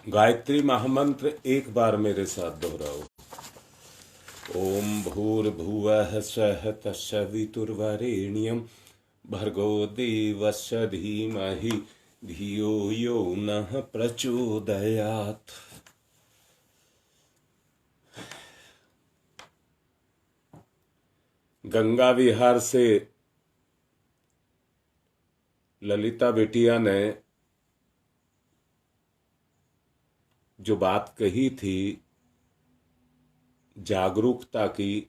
गायत्री महामंत्र एक बार मेरे साथ दोहराओ। ओम भूर्भुवः स्वः तत्सवितुर्वरेण्यं भर्गो देवस्य धीमहि धियो यो नः प्रचोदयात्। गंगा विहार से ललिता बेटिया ने जो बात कही थी जागरूकता की,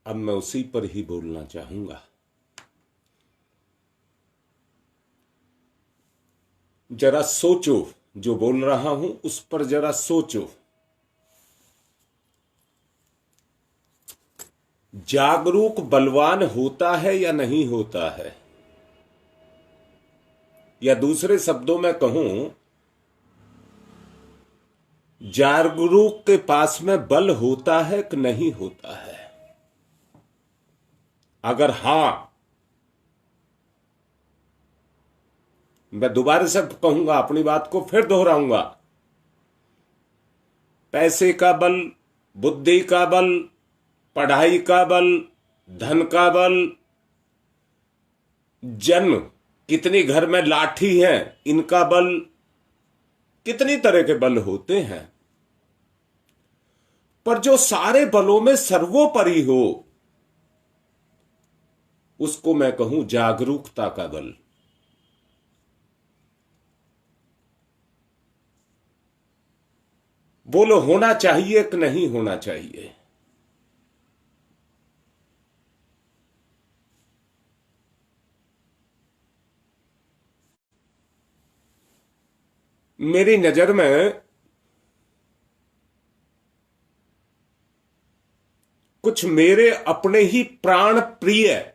अब मैं उसी पर ही बोलना चाहूंगा। जरा सोचो, जो बोल रहा हूं उस पर जरा सोचो। जागरूक बलवान होता है या नहीं होता है? या दूसरे शब्दों में कहूं, जागरूक के पास में बल होता है कि नहीं होता है? अगर हां, मैं दोबारा से कहूंगा, अपनी बात को फिर दोहराऊंगा। पैसे का बल, बुद्धि का बल, पढ़ाई का बल, धन का बल, जन्म, कितनी घर में लाठी है, इनका बल, कितनी तरह के बल होते हैं। पर जो सारे बलों में सर्वोपरि हो, उसको मैं कहूं जागरूकता का बल। बोलो, होना चाहिए कि नहीं होना चाहिए? मेरी नजर में कुछ मेरे अपने ही प्राण प्रिय,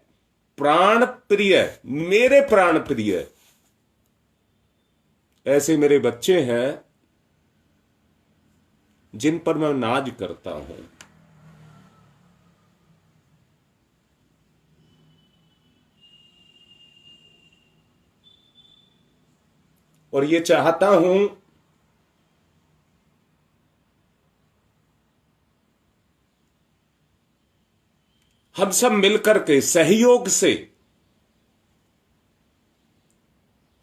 मेरे प्राण प्रिय ऐसे मेरे बच्चे हैं जिन पर मैं नाज करता हूं। और ये चाहता हूं हम सब मिलकर के सहयोग से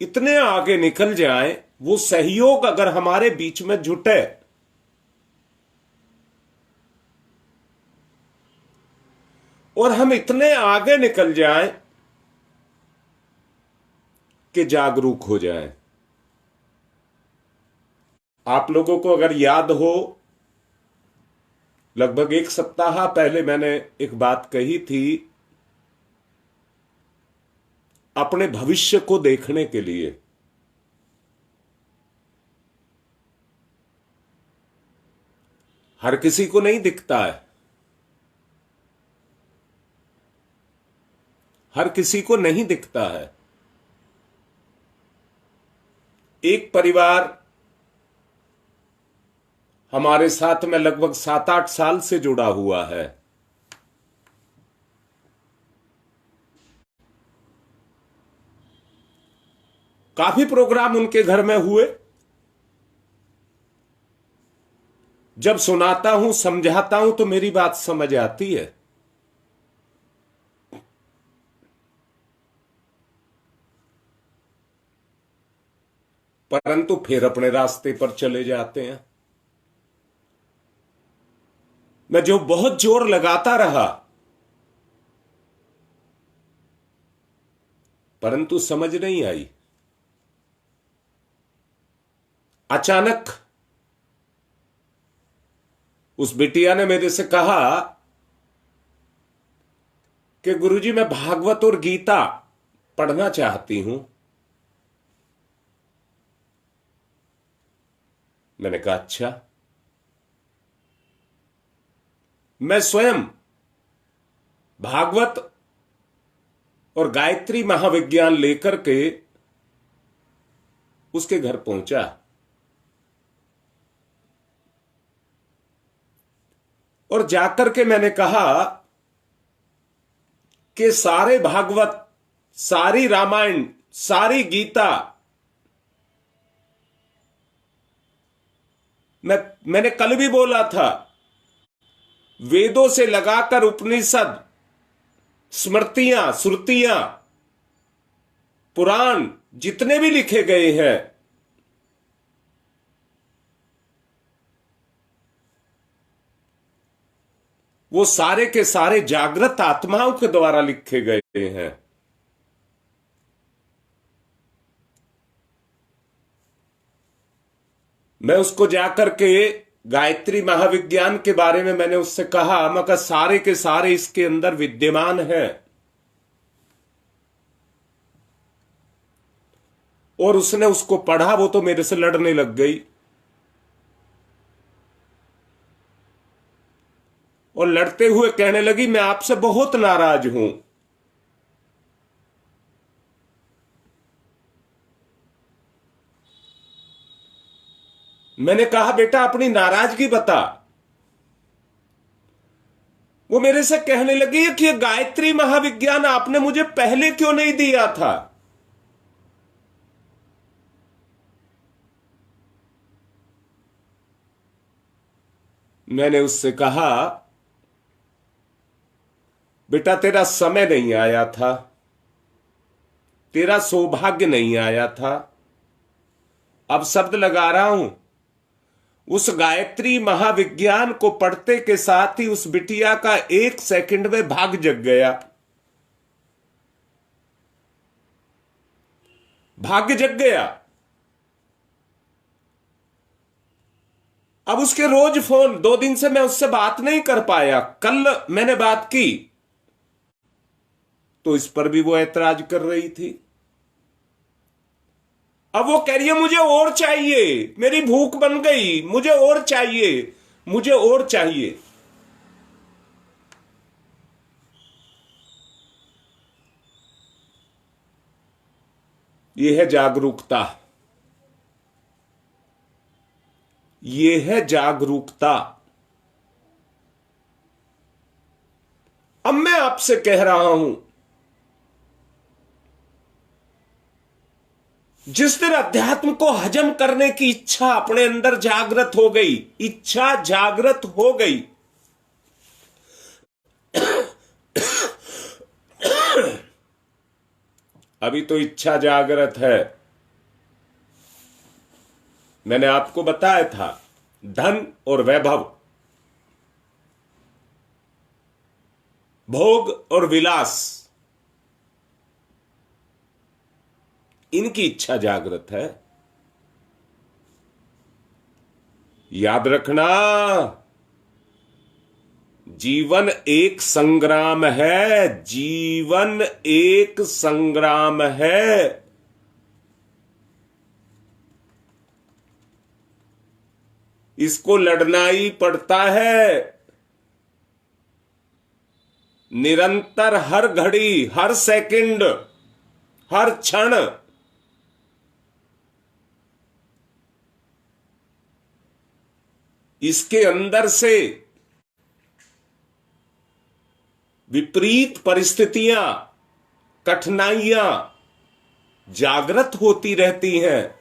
इतने आगे निकल जाएं, वो सहयोग अगर हमारे बीच में जुटे और हम इतने आगे निकल जाएं कि जागरूक हो जाएं। आप लोगों को अगर याद हो, लगभग एक सप्ताह पहले मैंने एक बात कही थी, अपने भविष्य को देखने के लिए। हर किसी को नहीं दिखता है, हर किसी को नहीं दिखता है। एक परिवार हमारे साथ में लगभग 7-8 साल से जुड़ा हुआ है। काफी प्रोग्राम उनके घर में हुए। जब सुनाता हूं, समझाता हूं तो मेरी बात समझ आती है। परंतु फिर अपने रास्ते पर चले जाते हैं। मैं जो बहुत जोर लगाता रहा, परंतु समझ नहीं आई। अचानक उस बिटिया ने मेरे से कहा कि गुरुजी, मैं भागवत और गीता पढ़ना चाहती हूं। मैंने कहा अच्छा। मैं स्वयं भागवत और गायत्री महाविज्ञान लेकर के उसके घर पहुंचा और जाकर के मैंने कहा कि सारे भागवत, सारी रामायण, सारी गीता मैंने कल भी बोला था, वेदों से लगाकर उपनिषद, स्मृतियां, श्रुतियां, पुराण जितने भी लिखे गए हैं, वो सारे के सारे जागृत आत्माओं के द्वारा लिखे गए हैं। मैं उसको जाकर के गायत्री महाविज्ञान के बारे में मैंने उससे कहा, मगर सारे के सारे इसके अंदर विद्यमान हैं। और उसने उसको पढ़ा, वो तो मेरे से लड़ने लग गई और लड़ते हुए कहने लगी, मैं आपसे बहुत नाराज हूं। मैंने कहा, बेटा अपनी नाराजगी बता। वो मेरे से कहने लगी कि ये गायत्री महाविज्ञान आपने मुझे पहले क्यों नहीं दिया था। मैंने उससे कहा, बेटा तेरा समय नहीं आया था, तेरा सौभाग्य नहीं आया था। अब शब्द लगा रहा हूं, उस गायत्री महाविज्ञान को पढ़ते के साथ ही उस बिटिया का 1 सेकंड में भाग जग गया। भाग्य जग गया। अब उसके रोज फोन, 2 दिन से मैं उससे बात नहीं कर पाया। कल मैंने बात की तो इस पर भी वो ऐतराज कर रही थी। अब वो कह रही है मुझे और चाहिए, मेरी भूख बन गई, मुझे और चाहिए, मुझे और चाहिए। यह है जागरूकता, यह है जागरूकता। अब मैं आपसे कह रहा हूं, जिस दिन अध्यात्म को हजम करने की इच्छा अपने अंदर जागृत हो गई, इच्छा जागृत हो गई, अभी तो इच्छा जागृत है। मैंने आपको बताया था, धन और वैभव, भोग और विलास, इनकी इच्छा जागृत है। याद रखना, जीवन एक संग्राम है, जीवन एक संग्राम है। इसको लड़ना ही पड़ता है, निरंतर, हर घड़ी, हर सेकंड, हर क्षण। इसके अंदर से विपरीत परिस्थितियां, कठिनाइयां जागृत होती रहती हैं।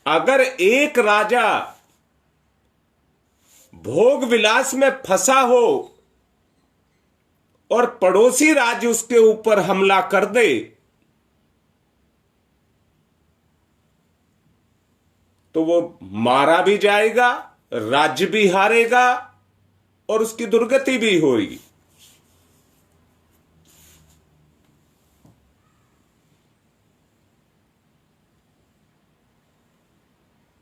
अगर एक राजा भोग विलास में फंसा हो और पड़ोसी राज्य उसके ऊपर हमला कर दे, तो वो मारा भी जाएगा, राज्य भी हारेगा और उसकी दुर्गति भी होगी।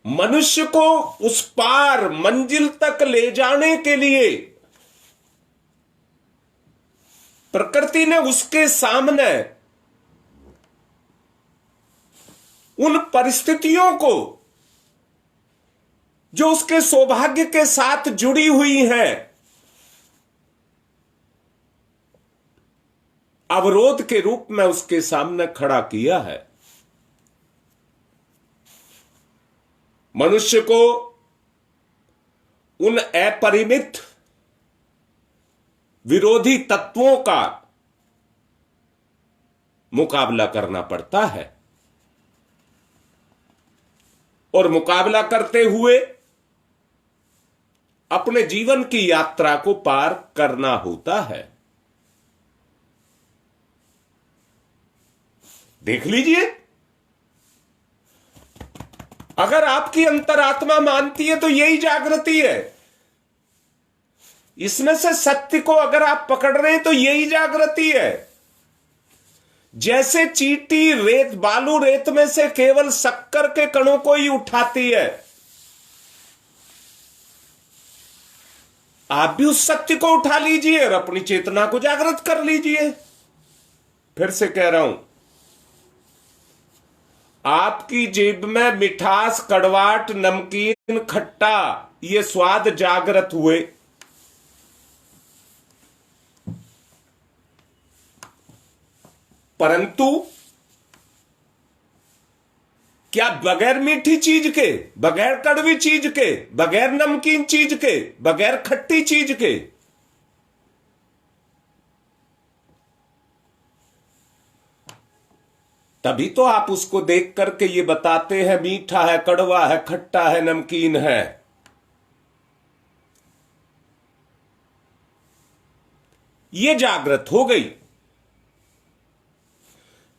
मनुष्य को उस पार मंजिल तक ले जाने के लिए प्रकृति ने उसके सामने उन परिस्थितियों को जो उसके सौभाग्य के साथ जुड़ी हुई हैं, अवरोध के रूप में उसके सामने खड़ा किया है। मनुष्य को उन अपरिमित विरोधी तत्वों का मुकाबला करना पड़ता है। और मुकाबला करते हुए अपने जीवन की यात्रा को पार करना होता है। देख लीजिए, अगर आपकी अंतरात्मा मानती है तो यही जागृति है। इसमें से सत्य को अगर आप पकड़ रहे हैं तो यही जागृति है। जैसे चींटी रेत बालू रेत में से केवल शक्कर के कणों को ही उठाती है, आप भी उस सत्य को उठा लीजिए और अपनी चेतना को जागृत कर लीजिए। फिर से कह रहा हूं, आपकी जीभ में मिठास, कड़वाहट, नमकीन, खट्टा, ये स्वाद जागृत हुए। परंतु क्या बगैर मीठी चीज के, बगैर कड़वी चीज के, बगैर नमकीन चीज के, बगैर खट्टी चीज के तभी तो आप उसको देख करके ये बताते हैं मीठा है, कड़वा है, खट्टा है, नमकीन है। ये जागृत हो गई।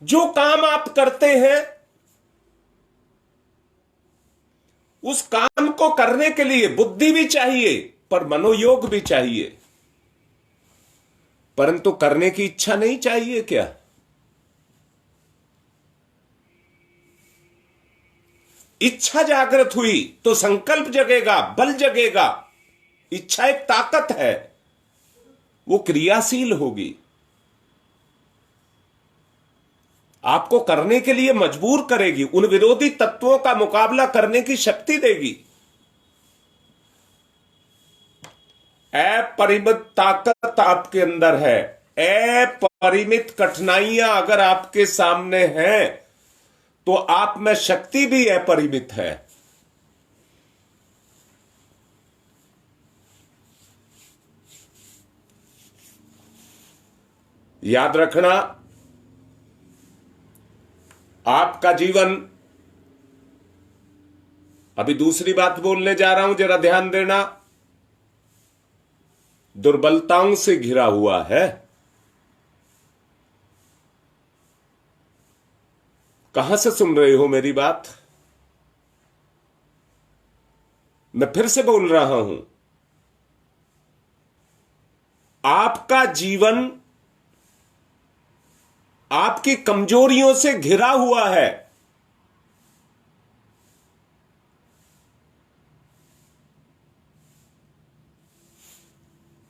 जो काम आप करते हैं उस काम को करने के लिए बुद्धि भी चाहिए, पर मनोयोग भी चाहिए। परंतु करने की इच्छा नहीं चाहिए क्या? इच्छा जागृत हुई तो संकल्प जगेगा, बल जगेगा। इच्छा एक ताकत है, वो क्रियाशील होगी, आपको करने के लिए मजबूर करेगी, उन विरोधी तत्वों का मुकाबला करने की शक्ति देगी। अपरिमित ताकत आपके अंदर है। अपरिमित कठिनाइयां अगर आपके सामने हैं तो आप में शक्ति भी अपरिमित है। याद रखना, आपका जीवन, अभी दूसरी बात बोलने जा रहा हूं, जरा ध्यान देना, दुर्बलताओं से घिरा हुआ है। कहां से सुन रहे हो मेरी बात? मैं फिर से बोल रहा हूं, आपका जीवन आपकी कमजोरियों से घिरा हुआ है।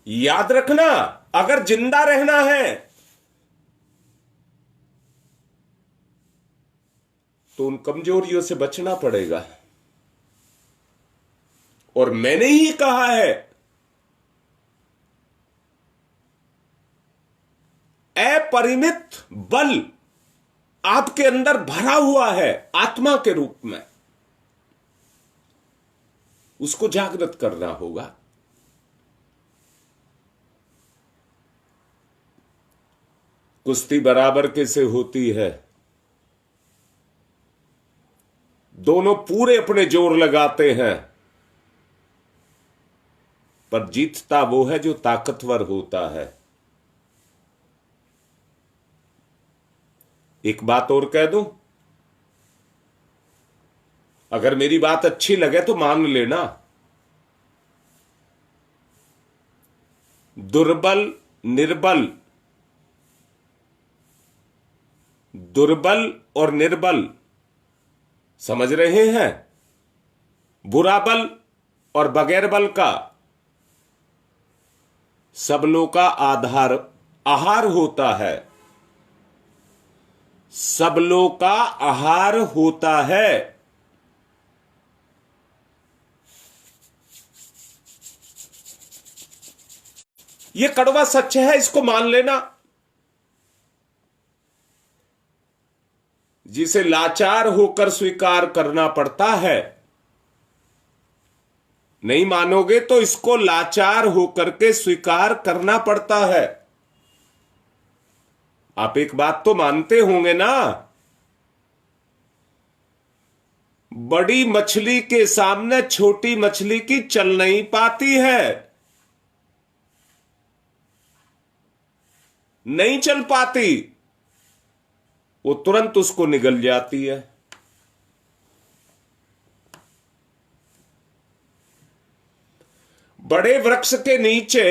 याद रखना, अगर जिंदा रहना है तो उन कमजोरियों से बचना पड़ेगा। और मैंने ही कहा है, अपरिमित बल आपके अंदर भरा हुआ है आत्मा के रूप में, उसको जागृत करना होगा। कुश्ती बराबर कैसे होती है? दोनों पूरे अपने जोर लगाते हैं, पर जीतता वो है जो ताकतवर होता है। एक बात और कह दूं, अगर मेरी बात अच्छी लगे तो मान लेना, दुर्बल निर्बल, दुर्बल और निर्बल, समझ रहे हैं? बुरा बल और बगैर बल का सबलों का आधार आहार होता है, सबलों का आहार होता है। यह कड़वा सच है, इसको मान लेना। जिसे लाचार होकर स्वीकार करना पड़ता है, नहीं मानोगे तो इसको लाचार होकर के स्वीकार करना पड़ता है। आप एक बात तो मानते होंगे ना, बड़ी मछली के सामने छोटी मछली की चल नहीं पाती है, नहीं चल पाती, वो तुरंत उसको निगल जाती है। बड़े वृक्ष के नीचे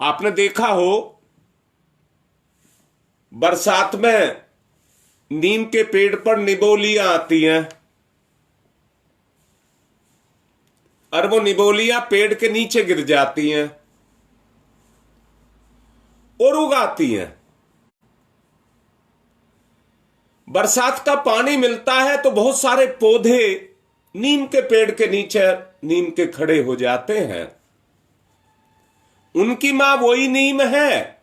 आपने देखा हो, बरसात में नीम के पेड़ पर निबोलियां आती हैं, और वो निबोलियां पेड़ के नीचे गिर जाती हैं और उगाती हैं। बरसात का पानी मिलता है तो बहुत सारे पौधे नीम के पेड़ के नीचे नीम के खड़े हो जाते हैं। उनकी मां वही नीम है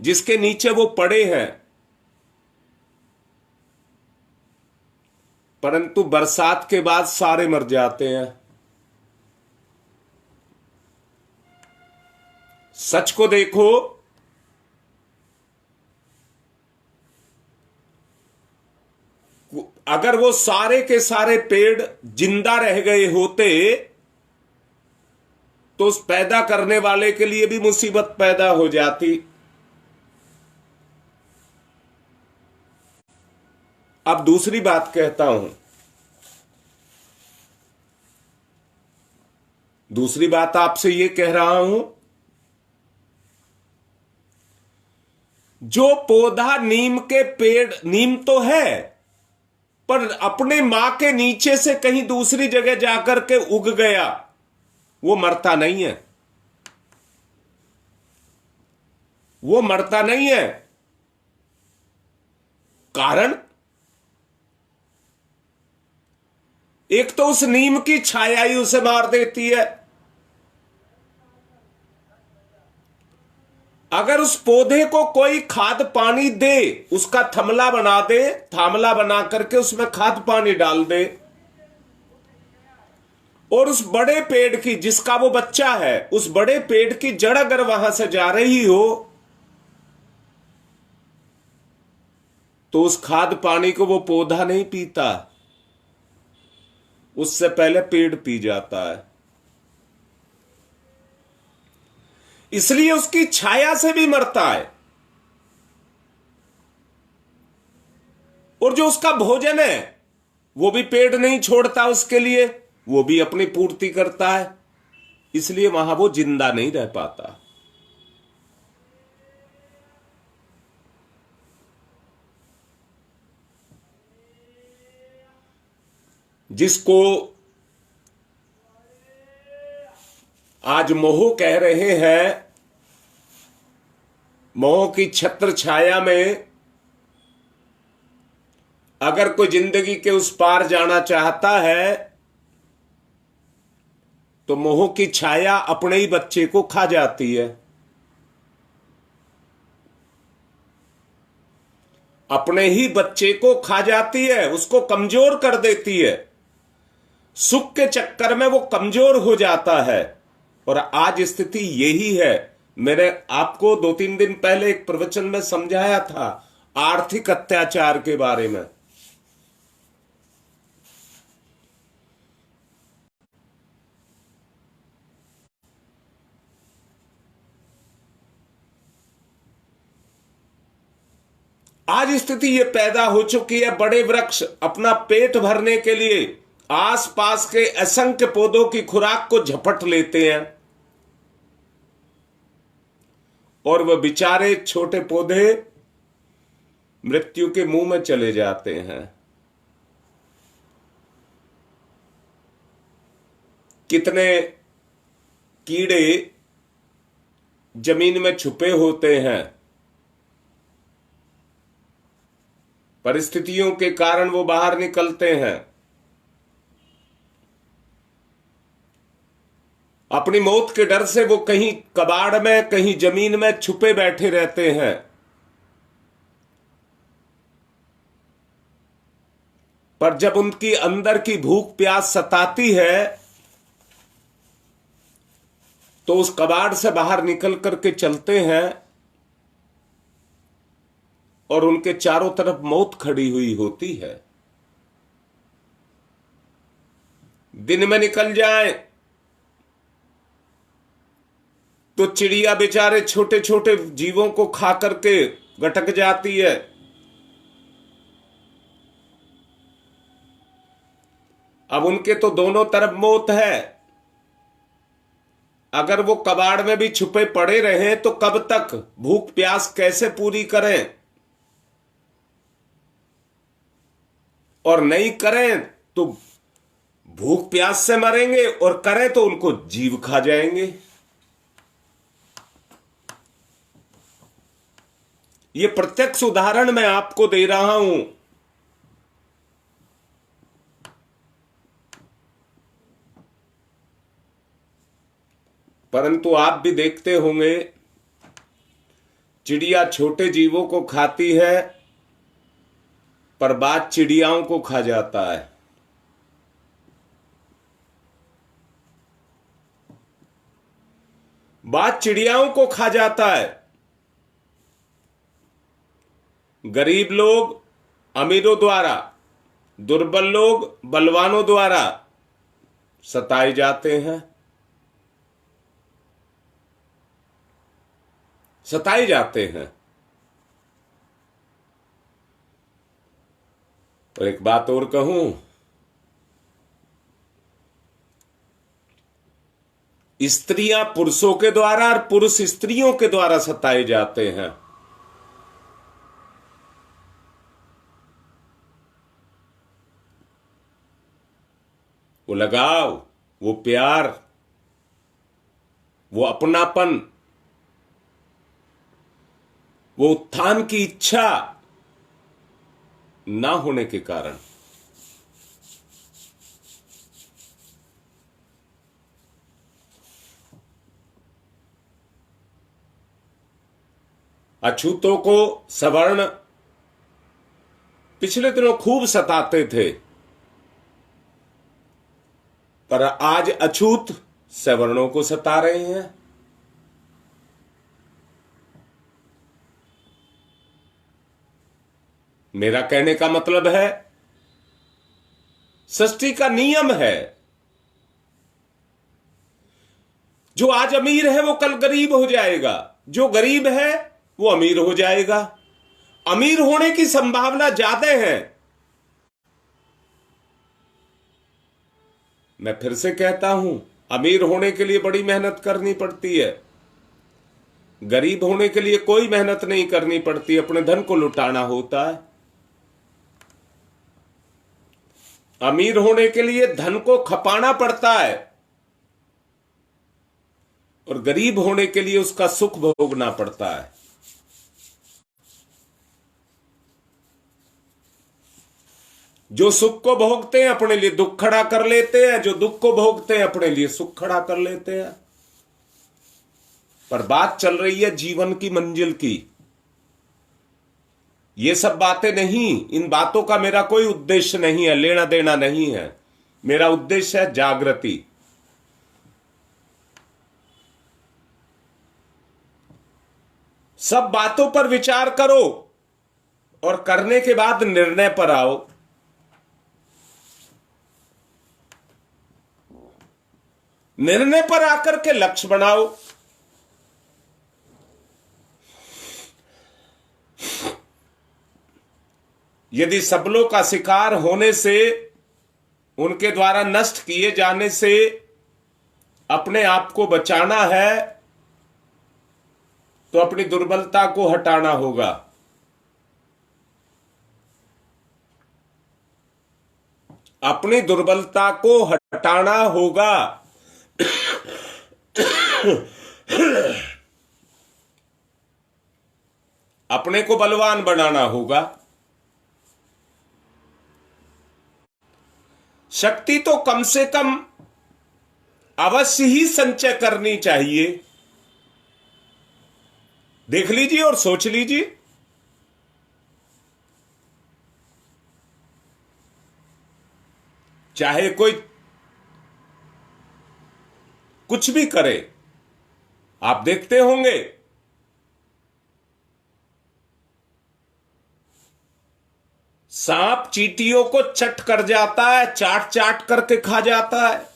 जिसके नीचे वो पड़े हैं, परंतु बरसात के बाद सारे मर जाते हैं। सच को देखो, अगर वो सारे के सारे पेड़ जिंदा रह गए होते तो उस पैदा करने वाले के लिए भी मुसीबत पैदा हो जाती। अब दूसरी बात कहता हूं, दूसरी बात आपसे यह कह रहा हूं, जो पौधा नीम के पेड़, नीम तो है पर अपने मां के नीचे से कहीं दूसरी जगह जाकर के उग गया, वो मरता नहीं है, वो मरता नहीं है। कारण, एक तो उस नीम की छाया ही उसे मार देती है। अगर उस पौधे को कोई खाद पानी दे, उसका थमला बना दे, थामला बना करके उसमें खाद पानी डाल दे, और उस बड़े पेड़ की, जिसका वो बच्चा है, उस बड़े पेड़ की जड़ अगर वहां से जा रही हो तो उस खाद पानी को वो पौधा नहीं पीता, उससे पहले पेड़ पी जाता है। इसलिए उसकी छाया से भी मरता है। और जो उसका भोजन है वो भी पेड़ नहीं छोड़ता उसके लिए, वो भी अपनी पूर्ति करता है, इसलिए वहां वो जिंदा नहीं रह पाता। जिसको आज मोह कह रहे हैं, मोह की छत्र छाया में अगर कोई जिंदगी के उस पार जाना चाहता है तो मोह की छाया अपने ही बच्चे को खा जाती है, अपने ही बच्चे को खा जाती है, उसको कमजोर कर देती है। सुख के चक्कर में वो कमजोर हो जाता है। और आज स्थिति यही है। मैंने आपको 2-3 दिन पहले एक प्रवचन में समझाया था आर्थिक अत्याचार के बारे में। आज स्थिति ये पैदा हो चुकी है, बड़े वृक्ष अपना पेट भरने के लिए आसपास के असंख्य पौधों की खुराक को झपट लेते हैं, और वह बेचारे छोटे पौधे मृत्यु के मुंह में चले जाते हैं। कितने कीड़े जमीन में छुपे होते हैं, परिस्थितियों के कारण वो बाहर निकलते हैं, अपनी मौत के डर से वो कहीं कबाड़ में, कहीं जमीन में छुपे बैठे रहते हैं। पर जब उनकी अंदर की भूख प्यास सताती है तो उस कबाड़ से बाहर निकल करके चलते हैं, और उनके चारों तरफ मौत खड़ी हुई होती है। दिन में निकल जाए तो चिड़िया बेचारे छोटे छोटे जीवों को खा करके गटक जाती है। अब उनके तो दोनों तरफ मौत है। अगर वो कबाड़ में भी छुपे पड़े रहे तो कब तक भूख प्यास कैसे पूरी करें? और नहीं करें तो भूख प्यास से मरेंगे, और करें तो उनको जीव खा जाएंगे। ये प्रत्यक्ष उदाहरण मैं आपको दे रहा हूं। परंतु आप भी देखते होंगे, चिड़िया छोटे जीवों को खाती है, पर बात चिड़ियाओं को खा जाता है। बात चिड़ियाओं को खा जाता है। गरीब लोग अमीरों द्वारा, दुर्बल लोग बलवानों द्वारा सताए जाते हैं, सताए जाते हैं। और एक बात और कहूं, स्त्रियां पुरुषों के द्वारा और पुरुष स्त्रियों के द्वारा सताए जाते हैं। वो लगाव, वो प्यार, वो अपनापन, वो उत्थान की इच्छा ना होने के कारण अछूतों को सवर्ण पिछले दिनों खूब सताते थे, पर आज अछूत सवर्णों को सता रहे हैं। मेरा कहने का मतलब है, सृष्टि का नियम है, जो आज अमीर है वो कल गरीब हो जाएगा, जो गरीब है वो अमीर हो जाएगा। अमीर होने की संभावना ज्यादा है। मैं फिर से कहता हूं, अमीर होने के लिए बड़ी मेहनत करनी पड़ती है, गरीब होने के लिए कोई मेहनत नहीं करनी पड़ती, अपने धन को लुटाना होता है। अमीर होने के लिए धन को खपाना पड़ता है, और गरीब होने के लिए उसका सुख भोगना पड़ता है। जो सुख को भोगते हैं अपने लिए दुख खड़ा कर लेते हैं, जो दुख को भोगते हैं अपने लिए सुख खड़ा कर लेते हैं। पर बात चल रही है जीवन की मंजिल की। ये सब बातें नहीं, इन बातों का मेरा कोई उद्देश्य नहीं है, लेना देना नहीं है। मेरा उद्देश्य है जागृति। सब बातों पर विचार करो और करने के बाद निर्णय पर आओ। निर्णय पर आकर के लक्ष्य बनाओ। यदि सबलों का शिकार होने से, उनके द्वारा नष्ट किए जाने से अपने आप को बचाना है, तो अपनी दुर्बलता को हटाना होगा। अपनी दुर्बलता को हटाना होगा। अपने को बलवान बनाना होगा। शक्ति तो कम से कम अवश्य ही संचय करनी चाहिए। देख लीजिए और सोच लीजिए। चाहे कोई कुछ भी करे, आप देखते होंगे सांप चींटियों को चट कर जाता है, चाट चाट करके खा जाता है।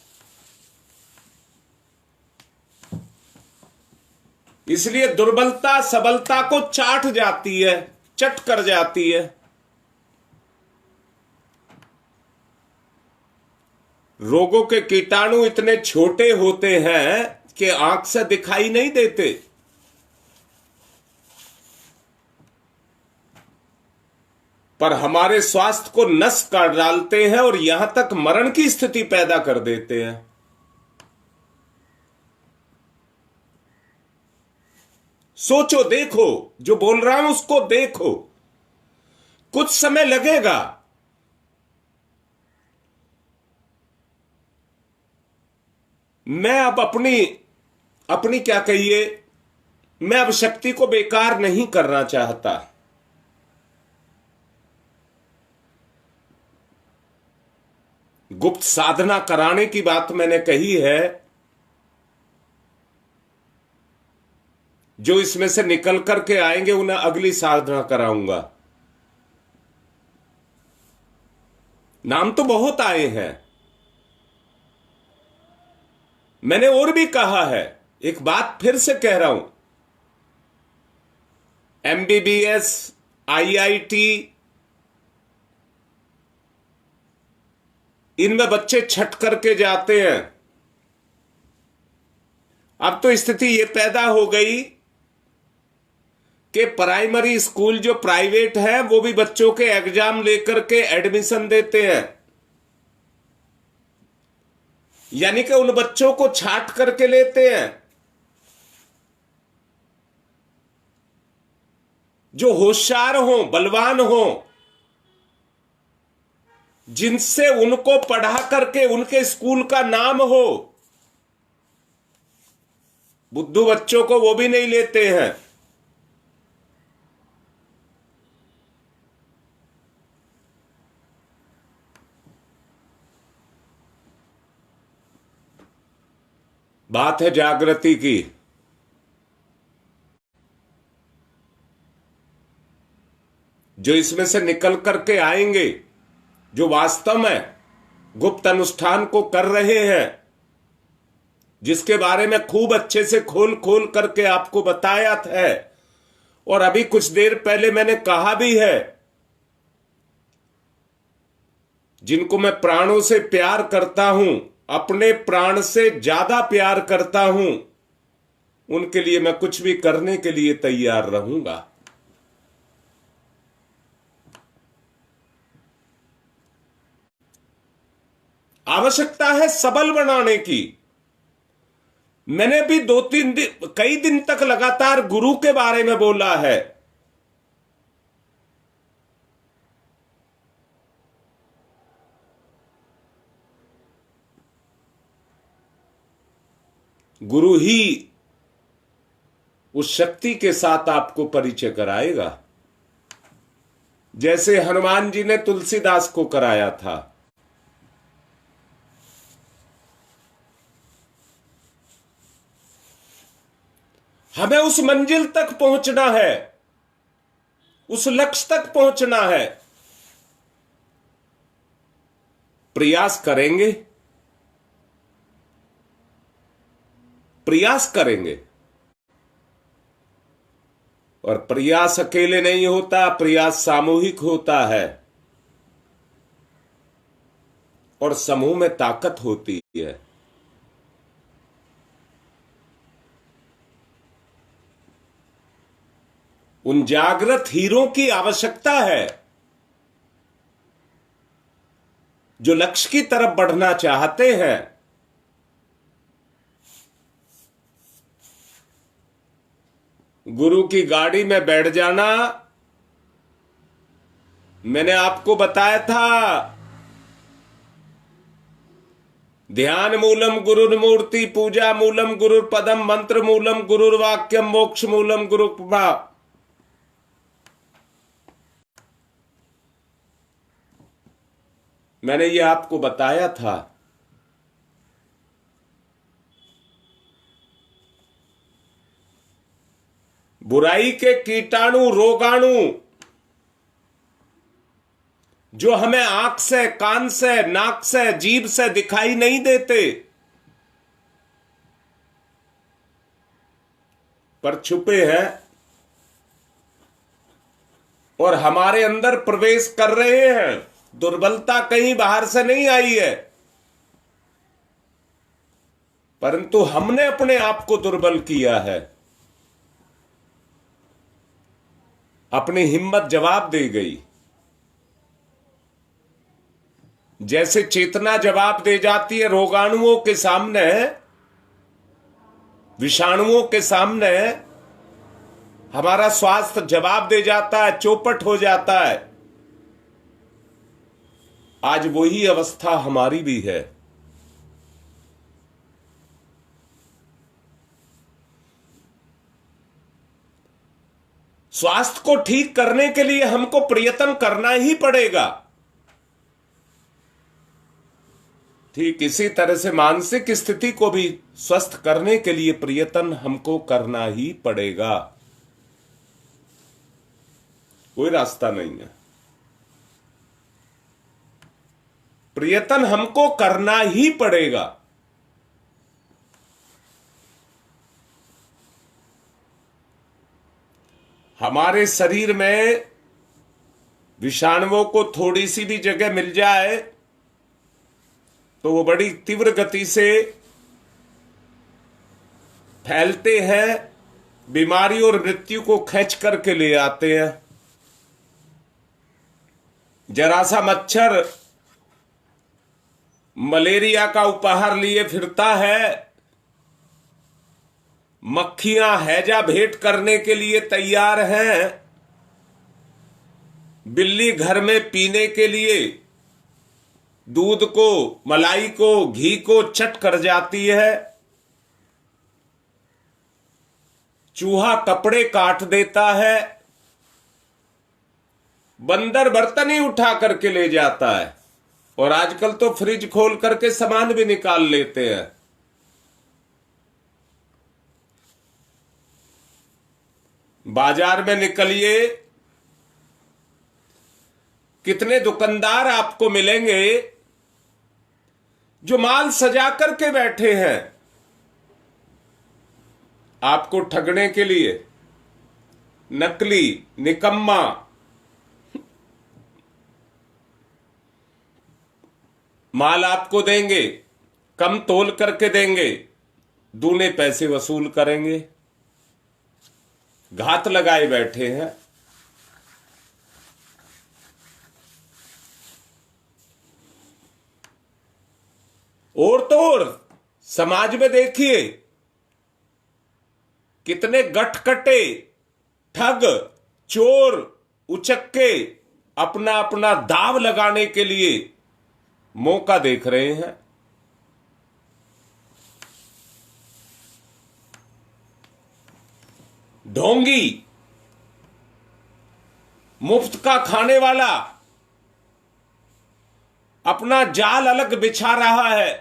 इसलिए दुर्बलता सबलता को चाट जाती है, चट कर जाती है। रोगों के कीटाणु इतने छोटे होते हैं कि आंख से दिखाई नहीं देते, पर हमारे स्वास्थ्य को नष्ट कर डालते हैं और यहां तक मरण की स्थिति पैदा कर देते हैं। सोचो, देखो, जो बोल रहा हूं उसको देखो। कुछ समय लगेगा, मैं अब अपनी क्या कहिए, मैं अब शक्ति को बेकार नहीं करना चाहता। गुप्त साधना कराने की बात मैंने कही है। जो इसमें से निकल करके आएंगे उन्हें अगली साधना कराऊंगा। नाम तो बहुत आए हैं, मैंने और भी कहा है, एक बात फिर से कह रहा हूं। MBBS, IIT, इनमें बच्चे छट करके जाते हैं। अब तो स्थिति यह पैदा हो गई कि प्राइमरी स्कूल जो प्राइवेट है वो भी बच्चों के एग्जाम लेकर के एडमिशन देते हैं, यानी कि उन बच्चों को छांट करके लेते हैं जो होशियार हो, बलवान हो, जिनसे उनको पढ़ा करके उनके स्कूल का नाम हो। बुद्धू बच्चों को वो भी नहीं लेते हैं। बात है जागृति की। जो इसमें से निकल करके आएंगे, जो वास्तव में गुप्त अनुष्ठान को कर रहे हैं, जिसके बारे में खूब अच्छे से खोल खोल करके आपको बताया है, और अभी कुछ देर पहले मैंने कहा भी है, जिनको मैं प्राणों से प्यार करता हूं, अपने प्राण से ज्यादा प्यार करता हूं, उनके लिए मैं कुछ भी करने के लिए तैयार रहूंगा। आवश्यकता है सबल बनाने की। मैंने भी 2-3 दिन, कई दिन तक लगातार गुरु के बारे में बोला है। गुरु ही उस शक्ति के साथ आपको परिचय कराएगा, जैसे हनुमान जी ने तुलसीदास को कराया था। हमें उस मंजिल तक पहुंचना है, उस लक्ष्य तक पहुंचना है। प्रयास करेंगे, प्रयास करेंगे, और प्रयास अकेले नहीं होता, प्रयास सामूहिक होता है, और समूह में ताकत होती है। उन जागृत हीरों की आवश्यकता है जो लक्ष्य की तरफ बढ़ना चाहते हैं। गुरु की गाड़ी में बैठ जाना, मैंने आपको बताया था, ध्यान मूलम गुरुर्मूर्ति, पूजा मूलम गुरुर्पदम, मंत्र मूलम गुरुर्वाक्यम, मोक्ष मूलम गुरु कृपा। मैंने ये आपको बताया था। बुराई के कीटाणु, रोगाणु जो हमें आंख से, कान से, नाक से, जीभ से दिखाई नहीं देते, पर छुपे हैं और हमारे अंदर प्रवेश कर रहे हैं। दुर्बलता कहीं बाहर से नहीं आई है, परंतु हमने अपने आप को दुर्बल किया है। अपनी हिम्मत जवाब दे गई। जैसे चेतना जवाब दे जाती है रोगाणुओं के सामने, विषाणुओं के सामने, हमारा स्वास्थ्य जवाब दे जाता है, चौपट हो जाता है। आज वही अवस्था हमारी भी है। स्वास्थ्य को ठीक करने के लिए हमको प्रयत्न करना ही पड़ेगा। ठीक इसी तरह से मानसिक स्थिति को भी स्वस्थ करने के लिए प्रयत्न हमको करना ही पड़ेगा। कोई रास्ता नहीं है। प्रयत्न हमको करना ही पड़ेगा। हमारे शरीर में विषाणुओं को थोड़ी सी भी जगह मिल जाए तो वो बड़ी तीव्र गति से फैलते हैं, बीमारी और मृत्यु को खींच करके ले आते हैं। जरा सा मच्छर मलेरिया का उपहार लिए फिरता है, मक्खियां हैजा भेंट करने के लिए तैयार हैं, बिल्ली घर में पीने के लिए दूध को, मलाई को, घी को चट कर जाती है, चूहा कपड़े काट देता है, बंदर बर्तन ही उठा करके ले जाता है, और आजकल तो फ्रिज खोल करके सामान भी निकाल लेते हैं। बाजार में निकलिए, कितने दुकानदार आपको मिलेंगे जो माल सजा करके बैठे हैं आपको ठगने के लिए। नकली, निकम्मा। माल आपको देंगे, कम तोल करके देंगे, दूने पैसे वसूल करेंगे। घात लगाए बैठे हैं। और तो और समाज में देखिए कितने गठकटे, ठग, चोर, उचक्के अपना अपना दाव लगाने के लिए मौका देख रहे हैं। ढोंगी, मुफ्त का खाने वाला अपना जाल अलग बिछा रहा है।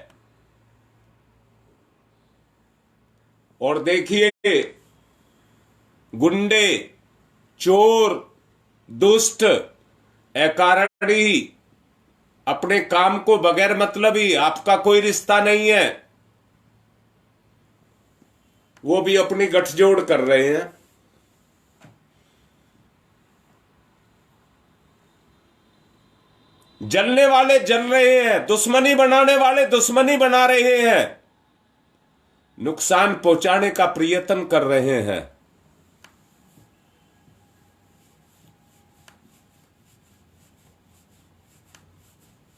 और देखिए गुंडे, चोर, दुष्ट, अकारणी, अपने काम को बगैर मतलब ही, आपका कोई रिश्ता नहीं है, वो भी अपनी गठजोड़ कर रहे हैं। जलने वाले जल रहे हैं, दुश्मनी बनाने वाले दुश्मनी बना रहे हैं, नुकसान पहुंचाने का प्रयत्न कर रहे हैं।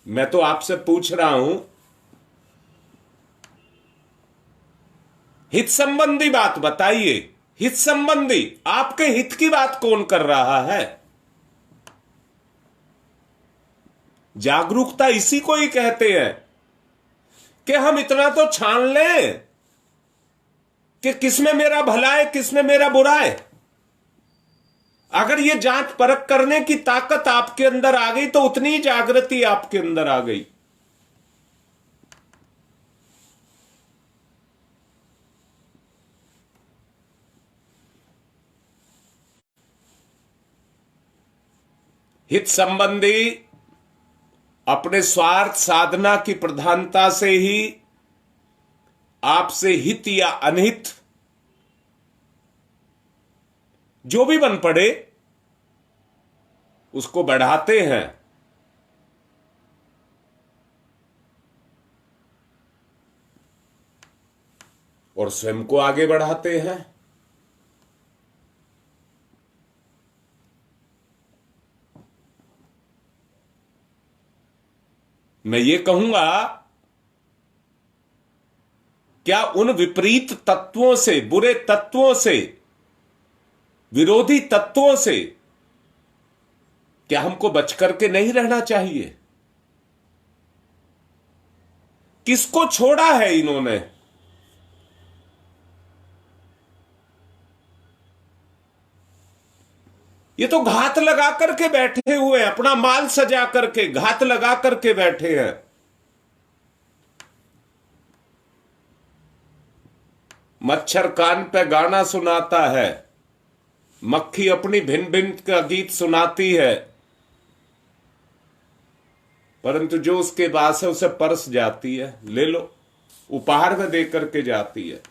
मैं तो आपसे पूछ रहा हूं, हित संबंधी बात बताइए। हित संबंधी, आपके हित की बात कौन कर रहा है? जागरूकता इसी को ही कहते हैं कि हम इतना तो छान लें कि किसमें मेरा भला है, किसमें मेरा बुरा है। अगर ये जांच परख करने की ताकत आपके अंदर आ गई तो उतनी ही जागृति आपके अंदर आ गई। हित संबंधी अपने स्वार्थ साधना की प्रधानता से ही आपसे हित या अनहित जो भी बन पड़े उसको बढ़ाते हैं। और स्वयं को आगे बढ़ाते हैं। मैं ये कहूंगा, क्या उन विपरीत तत्वों से, बुरे तत्वों से, विरोधी तत्वों से क्या हमको बच करके नहीं रहना चाहिए? किसको छोड़ा है इन्होंने? ये तो घात लगा करके बैठे हुए हैं, अपना माल सजा करके घात लगा करके बैठे हैं। मच्छर कान पे गाना सुनाता है, मक्खी अपनी भिन भिन का गीत सुनाती है, परंतु जो उसके पास है उसे परस जाती है, ले लो, उपहार में दे करके जाती है।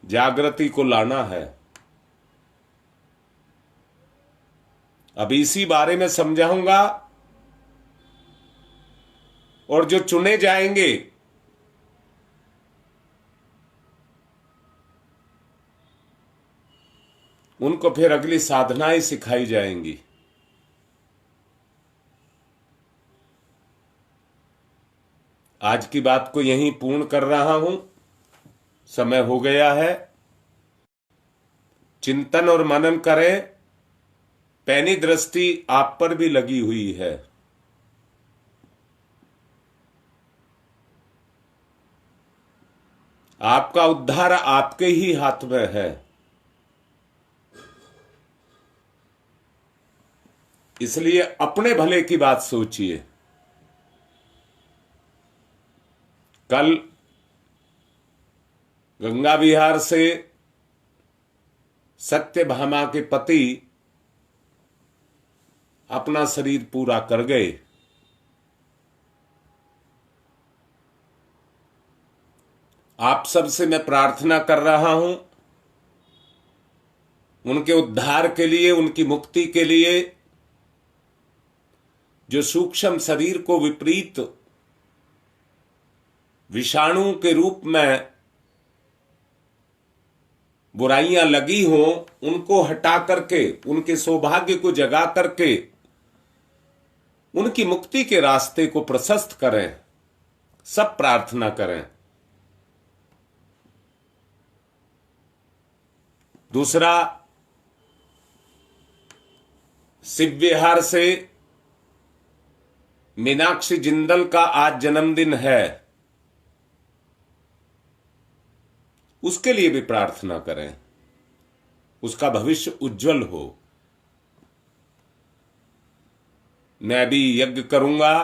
जागृति को लाना है। अब इसी बारे में समझाऊंगा। और जो चुने जाएंगे उनको फिर अगली साधनाएं सिखाई जाएंगी। आज की बात को यहीं पूर्ण कर रहा हूं। समय हो गया है। चिंतन और मनन करें। पैनी दृष्टि आप पर भी लगी हुई है। आपका उद्धार आपके ही हाथ में है। इसलिए अपने भले की बात सोचिए। कल गंगा विहार से सत्यभामा के पति अपना शरीर पूरा कर गए। आप सबसे मैं प्रार्थना कर रहा हूं, उनके उद्धार के लिए, उनकी मुक्ति के लिए, जो सूक्ष्म शरीर को विपरीत विषाणु के रूप में बुराइयां लगी हों, उनको हटा करके, उनके सौभाग्य को जगा करके उनकी मुक्ति के रास्ते को प्रशस्त करें। सब प्रार्थना करें। दूसरा, शिव विहार से मीनाक्षी जिंदल का आज जन्मदिन है। उसके लिए भी प्रार्थना करें, उसका भविष्य उज्जवल हो। मैं भी यज्ञ करूंगा,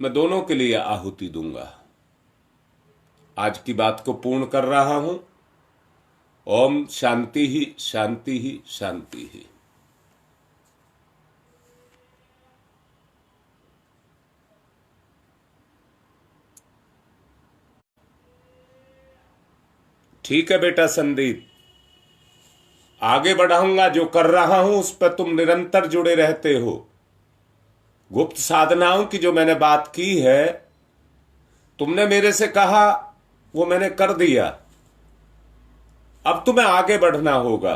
मैं दोनों के लिए आहुति दूंगा। आज की बात को पूर्ण कर रहा हूं। ओम शांति ही शांति ही शांति ही। ठीक है बेटा संदीप, आगे बढ़ाऊंगा। जो कर रहा हूं उस पर तुम निरंतर जुड़े रहते हो। गुप्त साधनाओं की जो मैंने बात की है, तुमने मेरे से कहा, वो मैंने कर दिया। अब तुम्हें आगे बढ़ना होगा।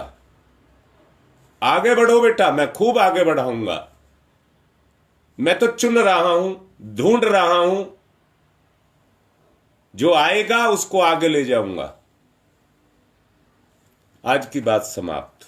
आगे बढ़ो बेटा, मैं खूब आगे बढ़ाऊंगा। मैं तो चुन रहा हूं, ढूंढ रहा हूं, जो आएगा उसको आगे ले जाऊंगा। आज की बात समाप्त।